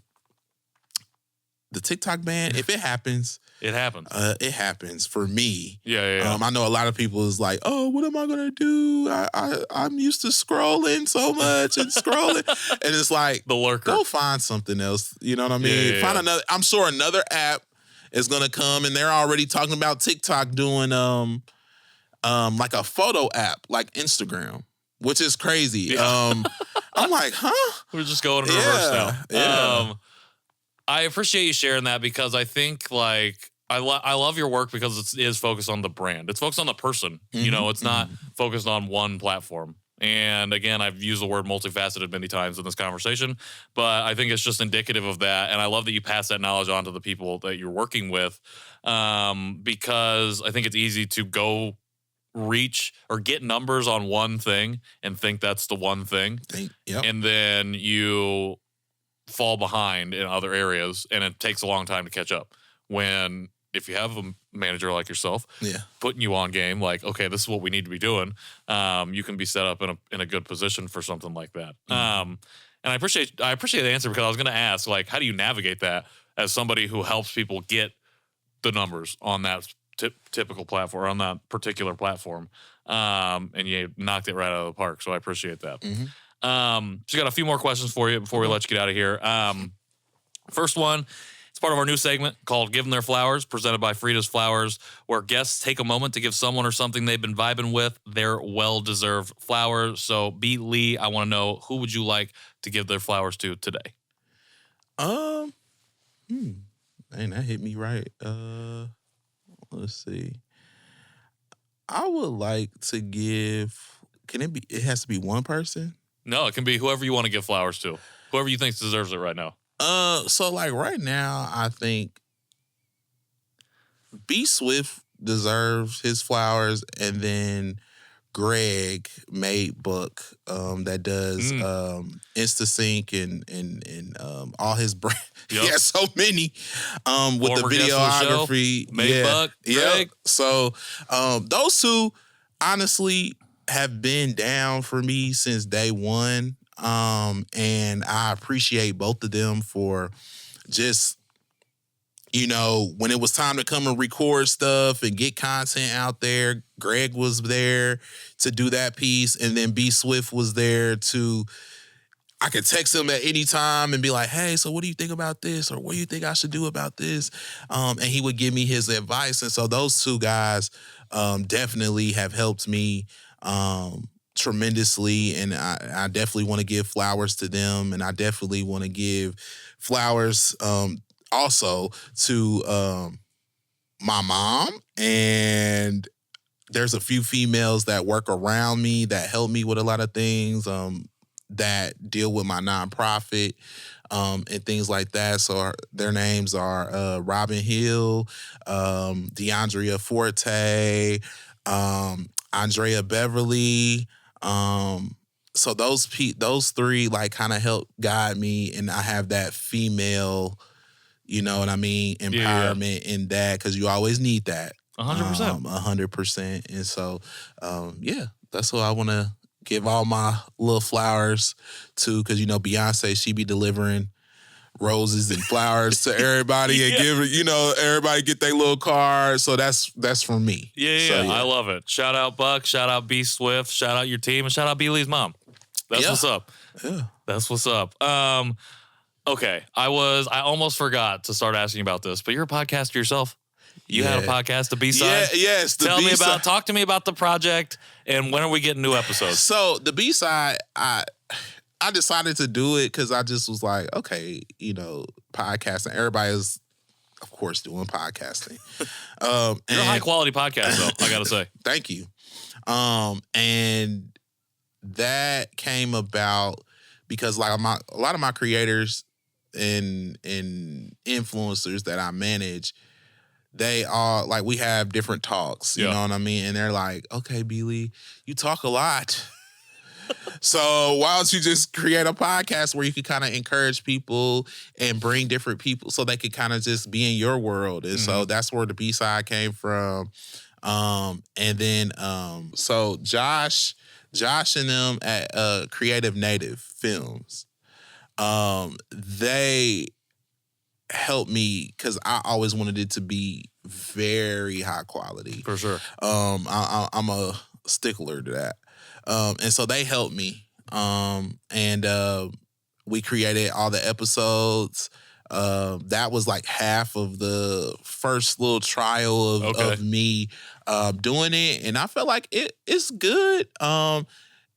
the TikTok ban, if it happens, it happens. It happens for me. Yeah. I know a lot of people is like, oh, what am I gonna do? I'm used to scrolling so much and scrolling, and it's like the lurker. Go find something else. You know what I mean? Yeah. Find another. I'm sure another app is gonna come, and they're already talking about TikTok doing like a photo app like Instagram, which is crazy. Yeah. I'm like, huh? We're just going in reverse now. Yeah. I appreciate you sharing that because I think like I love your work because it is focused on the brand. It's focused on the person. Mm-hmm. It's not focused on one platform. And again, I've used the word multifaceted many times in this conversation, but I think it's just indicative of that. And I love that you pass that knowledge on to the people that you're working with because I think it's easy to go reach or get numbers on one thing and think that's the one thing. Yep. And then you fall behind in other areas and it takes a long time to catch up. When if you have a manager like yourself putting you on game, like, okay, this is what we need to be doing, you can be set up in a good position for something like that. And I appreciate the answer because I was going to ask, like, how do you navigate that as somebody who helps people get the numbers on that typical platform, on that particular platform, and you knocked it right out of the park. So I appreciate that. Just got a few more questions for you before we let you get out of here. First one, it's part of our new segment called Give Them Their Flowers, presented by Frida's Flowers, where guests take a moment to give someone or something they've been vibing with their well-deserved flowers. So, B.Lee, I want to know, who would you like to give their flowers to today? Man, that hit me right. Let's see. I would like to give. Can it be? It has to be one person. No, it can be whoever you want to give flowers to. Whoever you think deserves it right now. So like right now, I think B Swift deserves his flowers, and then Greg made Buck that does InstaSync and all his brand. Yep. He has so many with Former the videography. Made Buck, Greg. So those two honestly have been down for me since day one. And I appreciate both of them for just, when it was time to come and record stuff and get content out there, Greg was there to do that piece. And then B Swift was there I could text him at any time and be like, hey, so what do you think about this? Or what do you think I should do about this? And he would give me his advice. And so those two guys definitely have helped me tremendously, and I definitely want to give flowers to them, and I definitely want to give flowers also to my mom, and there's a few females that work around me that help me with a lot of things that deal with my nonprofit and things like that. So their names are Robin Hill, DeAndrea Forte, Andrea Beverly. So those three like kind of help guide me, and I have that female, empowerment in that, because you always need that. 100%. 100%. And so, that's what I want to give all my little flowers to, because Beyonce, she be delivering roses and flowers to everybody and give everybody get their little card. So that's from me. Yeah. I love it. Shout out Buck, shout out B Swift, shout out your team, and shout out B.Lee's mom. That's what's up. Yeah. That's what's up. Okay. I almost forgot to start asking about this, but you're a podcaster yourself. You had a podcast, the B-side. Yeah, yes. Talk to me about the project, and when are we getting new episodes? So the B-side, I decided to do it because I just was like, okay, podcasting. Everybody is, of course, doing podcasting. You're a high quality podcast, though, I gotta say. Thank you. And that came about because like a lot of my creators, and influencers that I manage, they all like we have different talks, you know what I mean? And they're like, okay, B.Lee, you talk a lot. So why don't you just create a podcast where you can kind of encourage people and bring different people so they could kind of just be in your world. And so that's where the B-side came from. And then so Josh and them at Creative Native Films, they helped me because I always wanted it to be very high quality. For sure. I'm a stickler to that. And so they helped me. And we created all the episodes. That was like half of the first little trial of me doing it. And I felt like it's good.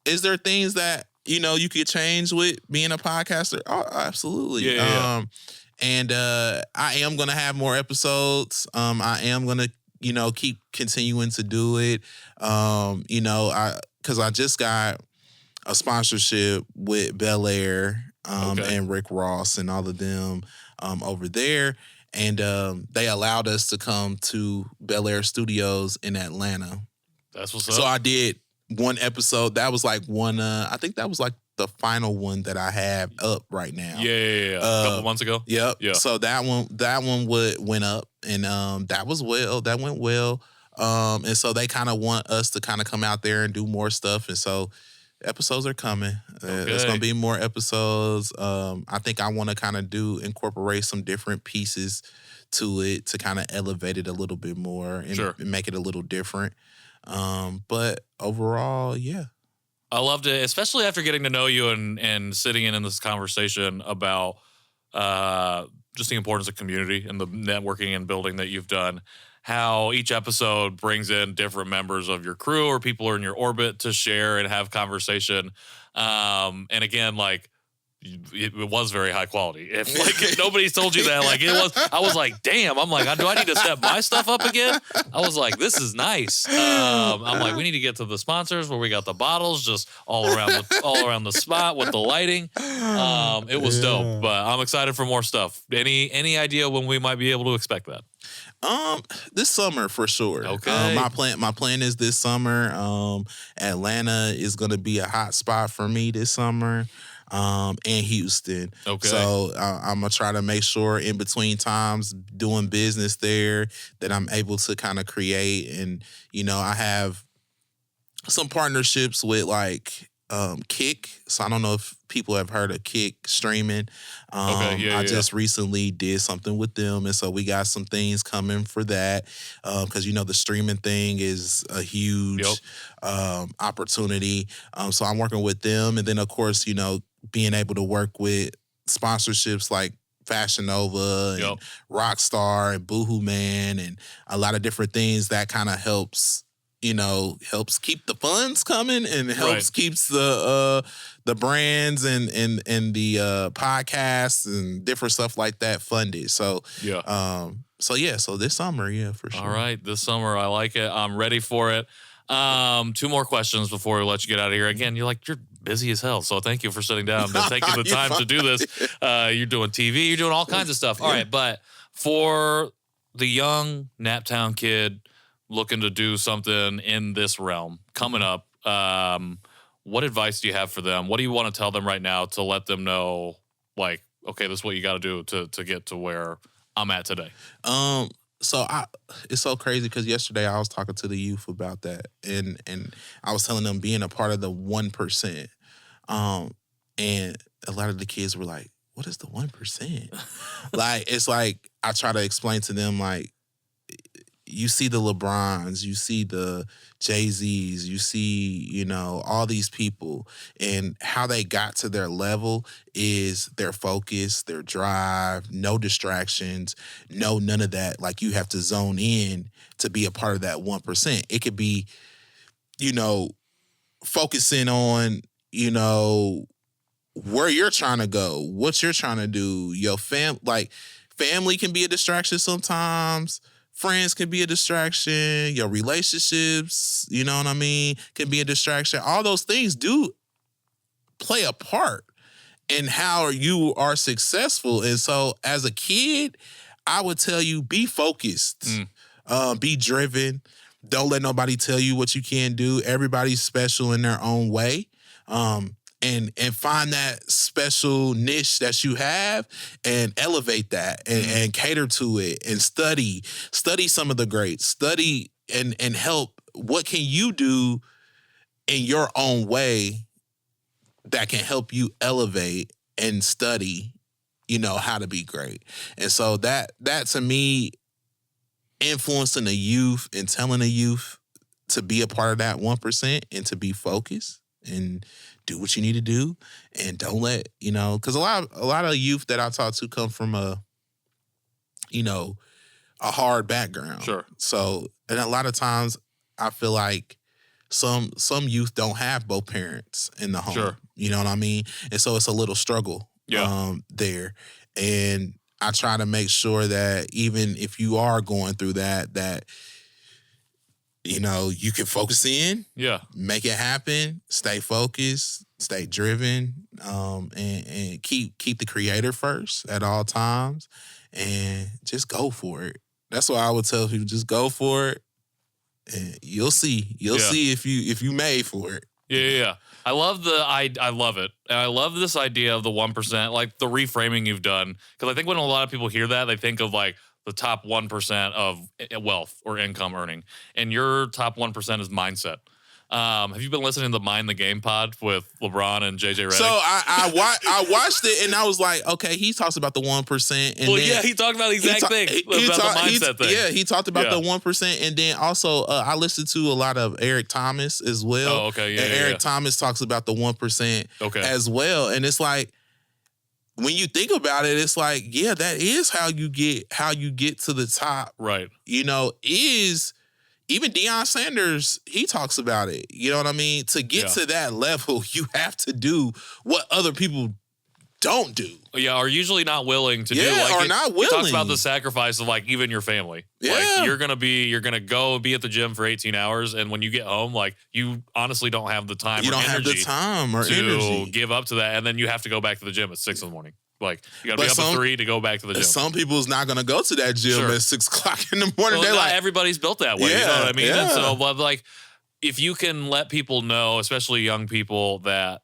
Is there things that, you could change with being a podcaster? Oh, absolutely. Yeah. And I am going to have more episodes. I am going to, keep continuing to do it. Because I just got a sponsorship with Bel Air and Rick Ross and all of them over there. And they allowed us to come to Bel Air Studios in Atlanta. That's what's up. So I did one episode. That was like one, I think that was like the final one that I have up right now. Yeah. A couple months ago. Yep. Yeah. So that one went up, and that went well. And so they kind of want us to kind of come out there and do more stuff. And so episodes are coming. There's going to be more episodes. I think I want to kind of incorporate some different pieces to it to kind of elevate it a little bit more and make it a little different. But overall, yeah. I loved it, especially after getting to know you and sitting in this conversation about just the importance of community and the networking and building that you've done. How each episode brings in different members of your crew or people who are in your orbit to share and have conversation. And again, like, it was very high quality. If nobody's told you that, I was like, damn. I'm like, do I need to step my stuff up again? I was like, this is nice. I'm like, we need to get to the sponsors where we got the bottles just all around the spot with the lighting. It was dope, but I'm excited for more stuff. Any idea when we might be able to expect that? This summer for sure. Okay. My plan is this summer. Atlanta is going to be a hot spot for me this summer. And Houston. Okay. So I'm going to try to make sure in between times doing business there that I'm able to kind of create. And, I have some partnerships with Kick. So I don't know if people have heard of Kick streaming. I just recently did something with them. And so we got some things coming for that. Because, the streaming thing is a huge opportunity. So I'm working with them. And then, of course, being able to work with sponsorships like Fashion Nova and Rockstar and Boohoo Man and a lot of different things that kind of helps keep the funds coming and helps keeps the brands and the podcasts and different stuff like that funded. So so this summer, for sure. All right, this summer, I like it. I'm ready for it. 2 more questions before we let you get out of here. Again, you're busy as hell, so thank you for sitting down and taking the time to do this. You're doing TV, you're doing all kinds of stuff. All right, but for the young Naptown kid looking to do something in this realm coming up, what advice do you have for them? What do you want to tell them right now to let them know, okay, this is what you got to do to get to where I'm at today? So it's so crazy because yesterday I was talking to the youth about that, and I was telling them being a part of the 1%, and a lot of the kids were like, "What is the 1%?" It's like I try to explain to them you see the LeBrons, you see the Jay-Z's, you see, all these people, and how they got to their level is their focus, their drive, no distractions, none of that. You have to zone in to be a part of that 1%. It could be, focusing on, where you're trying to go, what you're trying to do. Your family can be a distraction sometimes. Friends can be a distraction. Your relationships, can be a distraction. All those things do play a part. and how you are successful. And so as a kid, I would tell you, be focused, be driven. Don't let nobody tell you what you can't do. Everybody's special in their own way. And find that special niche that you have and elevate that and cater to it and study some of the greats, study and help. What can you do in your own way that can help you elevate and study, how to be great? And so that to me, influencing the youth and telling the youth to be a part of that 1% and to be focused and do what you need to do, and don't let, because a lot of youth that I talk to come from a hard background. Sure. So, and a lot of times I feel like some youth don't have both parents in the home. Sure. You know what I mean? And so it's a little struggle there. And I try to make sure that even if you are going through that you can focus in, make it happen, stay focused, stay driven, and keep the creator first at all times, and just go for it. That's what I would tell people: just go for it, and you'll see if you made for it. Yeah. I love I love it. And I love this idea of the 1%, like the reframing you've done. Because I think when a lot of people hear that, they think of like the top 1% of wealth or income earning. And your top 1% is mindset. Have you been listening to the Mind the Game pod with LeBron and JJ Redick? So I watched it and I was like, okay, he talks about the 1%. And he talked about the exact thing. The mindset thing. Yeah, he talked about the 1%. And then also I listened to a lot of Eric Thomas as well. Oh, okay. Yeah, and Eric Thomas talks about the 1% as well. And it's like, when you think about it, it's like, yeah, that is how you get to the top. Right. Is even Deion Sanders, he talks about it. You know what I mean? To get to that level, you have to do what other people don't do. Yeah, are usually not willing to do. Like, or not willing. He talks about the sacrifice of like even your family. Yeah. Like you're gonna go and be at the gym for 18 hours, and when you get home, like you honestly don't have the time. You don't have the time or energy to give up to that, and then you have to go back to the gym at 6 a.m. Like you gotta be up at 3 to go back to the gym. Some people's not gonna go to that gym at 6 o'clock in the morning. Well, They're not like, everybody's built that way. You know what I mean? Yeah. And so, but like, if you can let people know, especially young people, that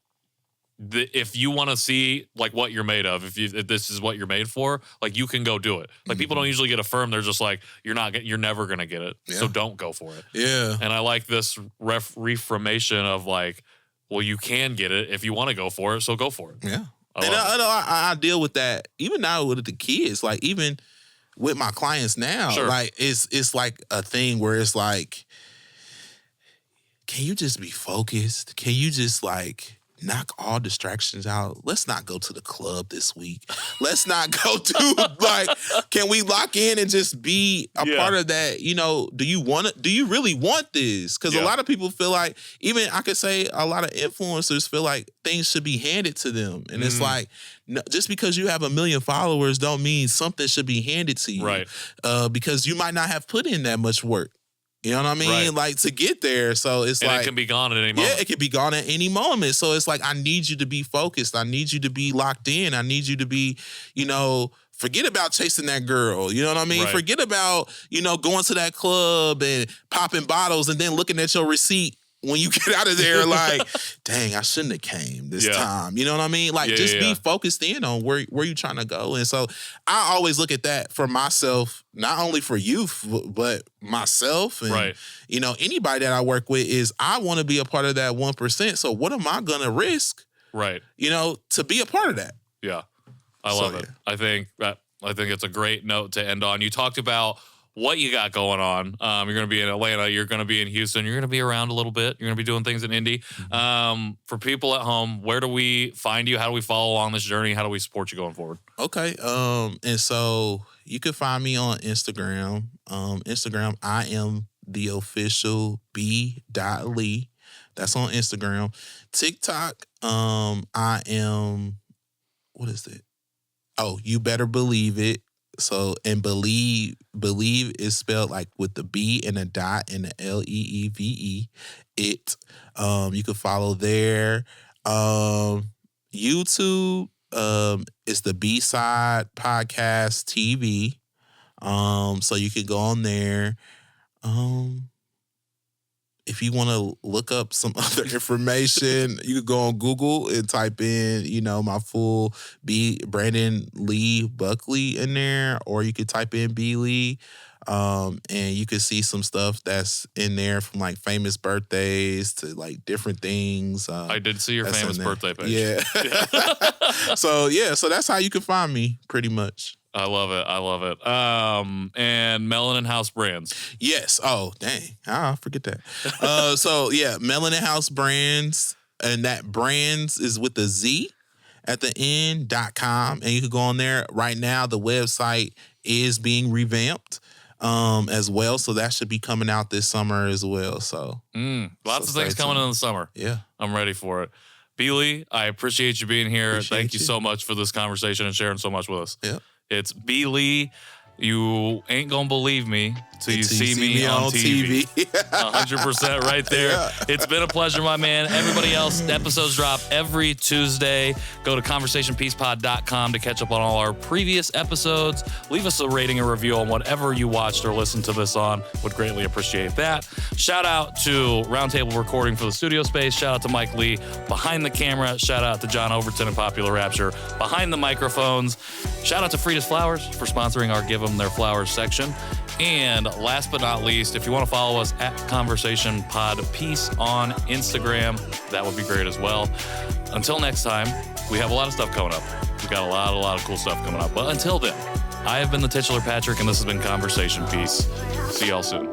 if you want to see like what you're made of, if this is what you're made for, like you can go do it. Like people don't usually get affirmed. They're just like, you're never gonna get it. Yeah. So don't go for it. Yeah. And I like this reformation of like, well, you can get it if you want to go for it. So go for it. Yeah. I deal with that even now with the kids. Like even with my clients now, like it's like a thing where it's like, can you just be focused? Can you just like knock all distractions out? Let's not go to the club this week. Let's not go to like, can we lock in and just be a part of that? Do you really want this? Because a lot of people feel like, even I could say a lot of influencers feel like things should be handed to them. And it's like, no, just because you have 1 million followers don't mean something should be handed to you. Right. Because you might not have put in that much work. You know what I mean? Right. Like to get there. So it's and like, it can be gone at any moment. Yeah, it can be gone at any moment. So it's like, I need you to be focused. I need you to be locked in. I need you to be, forget about chasing that girl. You know what I mean? Right. Forget about, going to that club and popping bottles and then looking at your receipt when you get out of there like, dang, I shouldn't have came this time. You know what I mean? Like, just be focused in on where you're trying to go. And so I always look at that for myself, not only for youth, but myself and, anybody that I work with is I want to be a part of that 1%. So what am I going to risk? Right. To be a part of that. Yeah. I love it. I think it's a great note to end on. You talked about what you got going on. You're going to be in Atlanta. You're going to be in Houston. You're going to be around a little bit. You're going to be doing things in Indy. For people at home, where do we find you? How do we follow along this journey? How do we support you going forward? Okay. And so you can find me on Instagram. I am the official B.Lee. That's on Instagram. TikTok, I am, what is it? Oh, you better believe it. So, and believe is spelled like with the B and a dot and the Leeve. It. You can follow there. YouTube. it's the B-Side Podcast TV. So you could go on there. If you want to look up some other information, you could go on Google and type in, my full Brandon Lee Buckley in there, or you could type in B.Lee, and you could see some stuff that's in there from like famous birthdays to like different things. I did see your famous birthday page. Yeah. So that's how you can find me pretty much. I love it. And Melanin House Brandz. Yes. Oh, dang. I forget that. Melanin House Brandz, and that Brandz is with a Z at the end.com. And you can go on there right now. The website is being revamped as well. So that should be coming out this summer as well. So lots of things coming in the summer. Yeah. I'm ready for it. B.Lee, I appreciate you being here. Thank you so much for this conversation and sharing so much with us. Yeah. It's B.Lee. You ain't gonna believe me till you see me on TV. 100% right there. Yeah. It's been a pleasure, my man. Everybody else, episodes drop every Tuesday. Go to conversationpeacepod.com to catch up on all our previous episodes. Leave us a rating and review on whatever you watched or listened to this on. Would greatly appreciate that. Shout out to Roundtable Recording for the studio space. Shout out to Mike Lee behind the camera. Shout out to John Overton and Popular Rapture behind the microphones. Shout out to Frida's Flowers for sponsoring our Give Them Their Flowers section. And last but not least, if you want to follow us at Conversation Pod Peace on Instagram, that would be great as well. Until next time, we have a lot of stuff coming up. We got a lot of cool stuff coming up. But until then, I have been the titular Patrick, and this has been Conversation Peace. See y'all soon.